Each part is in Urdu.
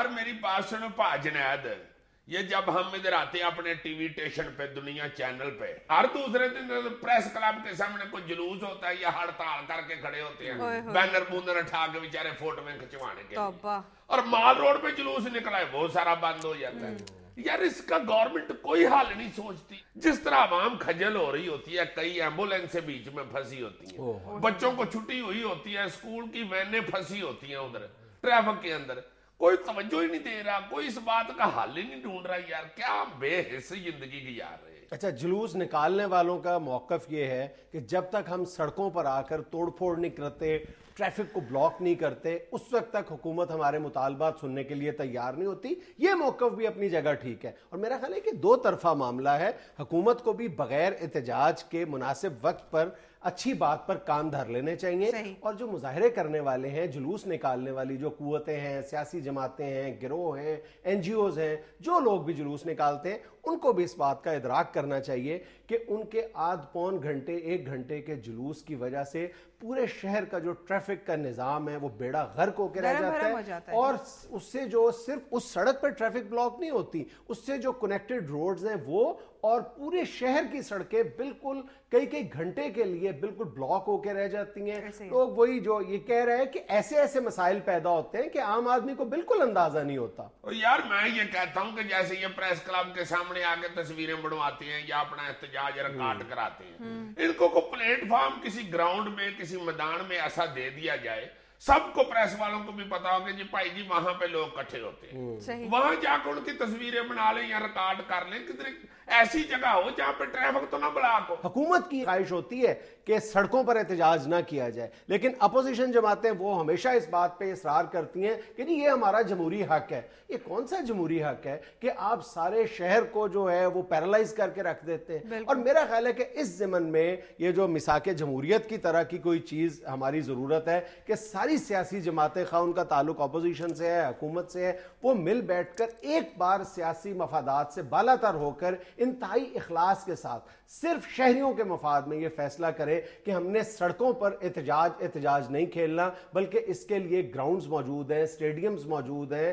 یار میری بات سنو پا جنید، یہ جب ہم ادھر آتے ہیں اپنے ٹی وی اسٹیشن پہ، دنیا چینل پہ، ہر دوسرے دن پریس کلب کے سامنے کوئی جلوس ہوتا ہے یا ہڑتال کر کے کھڑے ہوتے ہیں، بینر بونر اٹھا کے بیچارے فوٹو میں کھچوانے کے لیے، اور مال روڈ پہ جلوس نکلا ہے وہ سارا بند ہو جاتا ہے۔ یار اس کا گورنمنٹ کوئی حل نہیں سوچتی۔ جس طرح عوام کھجل ہو رہی ہوتی ہے، کئی ایمبولینسیں بیچ میں پھنسی ہوتی ہیں، بچوں کو چھٹی ہوئی ہوتی ہے، اسکول کی وینیں پھنسی ہوتی ہیں ادھر ٹریفک کے اندر، کوئی توجہ ہی نہیں دے رہا، کوئی اس بات کا حل ہی نہیں ڈھونڈ رہا۔ یار کیا بے حسی زندگی گزار رہے ہیں۔ اچھا، جلوس نکالنے والوں کا موقف یہ ہے کہ جب تک ہم سڑکوں پر آ کر توڑ پھوڑ نہیں کرتے، ٹریفک کو بلاک نہیں کرتے، اس وقت تک حکومت ہمارے مطالبات سننے کے لیے تیار نہیں ہوتی۔ یہ موقف بھی اپنی جگہ ٹھیک ہے، اور میرا خیال ہے کہ دو طرفہ معاملہ ہے۔ حکومت کو بھی بغیر احتجاج کے مناسب وقت پر اچھی بات پر کام دھر لینے چاہیے، اور جو مظاہرے کرنے والے ہیں، جلوس نکالنے والی جو قوتیں ہیں، سیاسی جماعتیں ہیں، گروہ ہیں، این جی اوز ہیں، جو لوگ بھی جلوس نکالتے ہیں، ان کو بھی اس بات کا ادراک کرنا چاہیے کہ ان کے آدھ پون گھنٹے 1 گھنٹے کے جلوس کی وجہ سے پورے شہر کا جو ٹریفک کا نظام ہے وہ بیڑا غرق ہو کے رہ جاتا ہے، اور اس سے جو صرف اس سڑک پر ٹریفک بلاک نہیں ہوتی، اس سے جو کنیکٹڈ روڈز ہیں وہ اور پورے شہر کی سڑکیں بالکل کئی گھنٹے کے لیے بالکل بلاک ہو کے رہ جاتی ہیں۔ لوگ وہی جو یہ کہہ رہے ہیں کہ ایسے ایسے مسائل پیدا ہوتے ہیں کہ عام آدمی کو بالکل اندازہ نہیں ہوتا۔ یار میں یہ کہتا ہوں کہ جیسے یہ پریس کلب کے سامنے آ کے تصویریں بنواتے ہیں یا اپنا احتجاج ریکارڈ کراتے ہیں، ان کو پلیٹ فارم کسی گراؤنڈ میں، کسی میدان میں ایسا دے دیا جائے، سب کو پریس والوں کو بھی پتا ہو کہ جی بھائی جی وہاں پہ لوگ اکٹھے ہوتے ہیں، وہاں جا کے ان کی تصویریں بنا لیں یا ریکارڈ کر لیں، کتنے ایسی جگہ ہو جہاں پہ ٹریفک تو نہ بلاک ہو۔ حکومت کی خواہش ہوتی ہے کہ سڑکوں پر احتجاج نہ کیا جائے، لیکن اپوزیشن جماعتیں وہ ہمیشہ اس بات پہ اصرار کرتی ہیں کہ نہیں یہ ہمارا جمہوری حق ہے۔ یہ کون سا جمہوری حق ہے کہ آپ سارے شہر کو جو ہے وہ پیرالائز کر کے رکھ دیتے ہیں؟ اور میرا خیال ہے کہ اس ضمن میں یہ جو مساک جمہوریت کی طرح کی کوئی چیز ہماری ضرورت ہے کہ ساری سیاسی جماعتیں، خواہ ان کا تعلق اپوزیشن سے ہے، حکومت سے ہے، وہ مل بیٹھ کر ایک بار سیاسی مفادات سے بالاتر ہو کر انتہائی اخلاص کے ساتھ صرف شہریوں کے مفاد میں یہ فیصلہ کرے کہ ہم نے سڑکوں پر احتجاج نہیں کھیلنا، بلکہ اس کے لیے گراؤنڈز موجود ہیں، سٹیڈیمز موجود ہیں،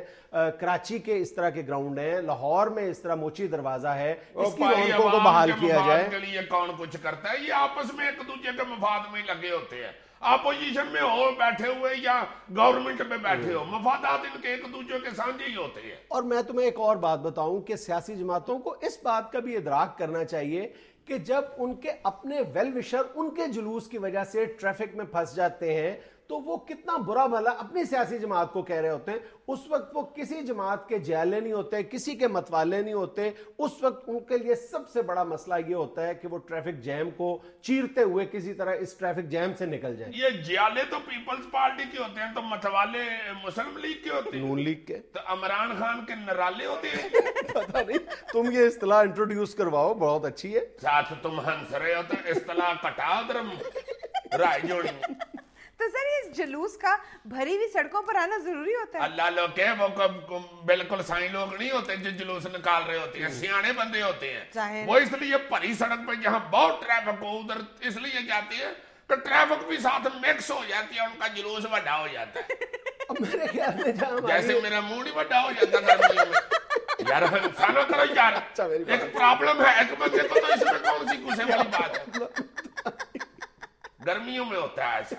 کراچی کے اس طرح کے گراؤنڈ ہیں، لاہور میں اس طرح موچی دروازہ ہے، اس کی رونقوں کو بحال کیا جائے۔ کے لیے کون کچھ کرتا ہے؟ یہ آپس میں ایک دوسرے کے مفاد میں لگے ہوتے ہیں، اپوزیشن میں ہو بیٹھے ہوئے یا گورنمنٹ میں بیٹھے ہو، مفادات ان کے ایک دوسرے کے سانجھے ہی ہوتے ہیں۔ اور میں تمہیں ایک اور بات بتاؤں کہ سیاسی جماعتوں کو اس بات کا بھی ادراک کرنا چاہیے کہ جب ان کے اپنے ویل وشر ان کے جلوس کی وجہ سے ٹریفک میں پھنس جاتے ہیں تو وہ کتنا برا بھلا اپنی سیاسی جماعت کو کہہ رہے ہوتے ہیں۔ اس وقت وہ کسی جماعت کے جیلے نہیں ہوتے، کسی کے متوالے نہیں ہوتے، اس وقت ان کے لیے سب سے بڑا مسئلہ یہ ہوتا ہے کہ وہ ٹریفک جیم کو چیرتے ہوئے کسی طرح اس ٹریفک جیم سے نکل جائیں۔ یہ جیالے تو پیپلز پارٹی کے ہوتے ہیں، تو متوالے مسلم لیگ کے ہوتے ہیں، نون لیگ کے، تو عمران خان کے نرالے ہوتے ہیں۔ پتہ نہیں، تم یہ اصطلاح انٹروڈیوس کرواؤ، بہت اچھی ہے۔ ساتھ تم ہنس رہے ہو تو اصطلاح کٹا درم رائے جوڑی۔ تو سر اس جلوس کا بھری ہوئی سڑکوں پر آنا ضروری ہوتا ہے؟ اللہ لوگ کہ وہ بالکل سائیں لوگ نہیں ہوتے جو جلوس نکال رہے ہوتے ہیں، سیانے بندے ہوتے ہیں، وہ اس لیے بھری سڑک پہ جہاں بہت ٹریفک ہو ادھر اس لیے جاتے ہیں کہ ٹریفک بھی ساتھ مکس ہو جاتی ہے، ان کا جلوس بڑا ہو جاتا ہے۔ میرے خیال میں جیسے میرا موڈ ہی بڑا ہو جاتا گرمیوں میں۔ یار انسانوں کرو یار، ایک پرابلم ہے ایک بندے کو، تو اس میں کون سی غصے والی بات ہے؟ گرمیوں میں ہوتا ہے ایسا۔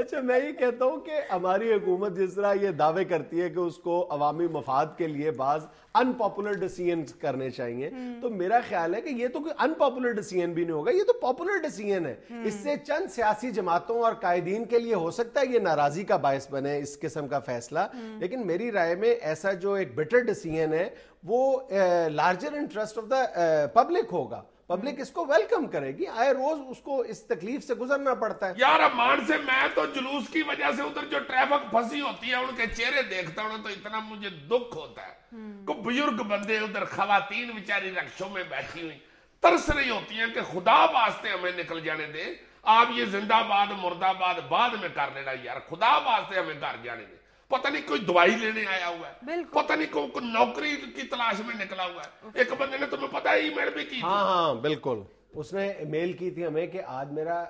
اچھا، میں یہ کہتا ہوں کہ ہماری حکومت جس طرح یہ دعوے کرتی ہے کہ اس کو عوامی مفاد کے لیے بعض ان پاپولر ڈیسیژنز کرنے چاہیے، تو میرا خیال ہے کہ یہ تو کوئی ان پاپولر ڈیسیژن بھی نہیں ہوگا، یہ تو پاپولر ڈیسیژن ہے۔ اس سے چند سیاسی جماعتوں اور قائدین کے لیے ہو سکتا ہے یہ ناراضی کا باعث بنے اس قسم کا فیصلہ، لیکن میری رائے میں ایسا جو ایک بیٹر ڈیسیژن ہے وہ larger interest of the public ہوگا۔ پبلک اس کو ویلکم کرے گی، آئے روز اس کو اس تکلیف سے گزرنا پڑتا ہے۔ یار امان سے میں تو جلوس کی وجہ سے ادھر جو ٹریفک پھنسی ہوتی ہے ان کے چہرے دیکھتا ہوں تو اتنا مجھے دکھ ہوتا ہے کہ بزرگ بندے ادھر، خواتین بیچاری رکشوں میں بیٹھی ہوئی ترس رہی ہوتی ہیں کہ خدا واسطے ہمیں نکل جانے دے، آپ یہ زندہ آباد مردہ آباد بعد میں کر لینا، یار خدا واسطے ہمیں گھر جانے دے۔ پتہ نہیں کوئی دوائی لینے آیا ہوا ہے، پتہ نہیں کوئی نوکری کی تلاش میں نکلا ہوا ہے۔ ایک بندے نے تمہیں پتہ ہے ای میل بھی کی، ہاں بالکل، اس نے میل کی تھی ہمیں کہ آج میرا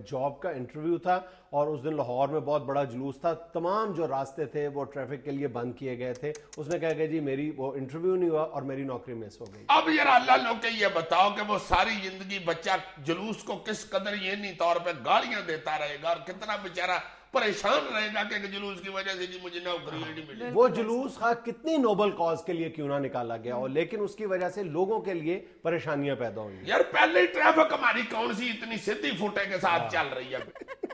جاب کا انٹرویو تھا اور اس دن لاہور میں بہت بڑا جلوس تھا, تمام جو راستے تھے وہ ٹریفک کے لیے بند کیے گئے تھے. اس نے کہا کہ جی میری وہ انٹرویو نہیں ہوا اور میری نوکری مس ہو گئی. اب یار اللہ لوگ کے یہ بتاؤ کہ وہ ساری زندگی بچہ جلوس کو کس قدر یعنی طور پہ گالیاں دیتا رہے گا اور کتنا بیچارہ پریشان رہے گا کہ جلوس کی وجہ سے جی مجھے نوکری نہیں ملی. وہ جلوس کتنی نوبل کاز کے لیے کیوں نہ نکالا گیا ہو, لیکن اس کی وجہ سے لوگوں کے لیے پریشانیاں پیدا ہوئی. یار پہلے ہی ٹریفک ہماری کون سی اتنی سیدھی فوٹے کے ساتھ چل رہی ہے.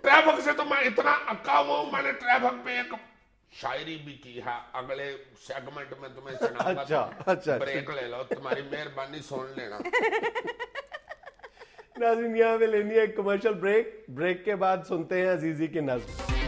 ٹریفک سے تو میں اتنا اکا ہوا ہوں, میں نے ٹریفک پہ ایک شاعری بھی کی ہے, اگلے سیگمنٹ میں تمہیں سناؤں گا. اچھا بریک لے لو, تمہاری مہربانی سن لینا. ناظرین یہاں پہ لینی ہے ایک کمرشل بریک کے بعد سنتے ہیں عزیزی کی نظم.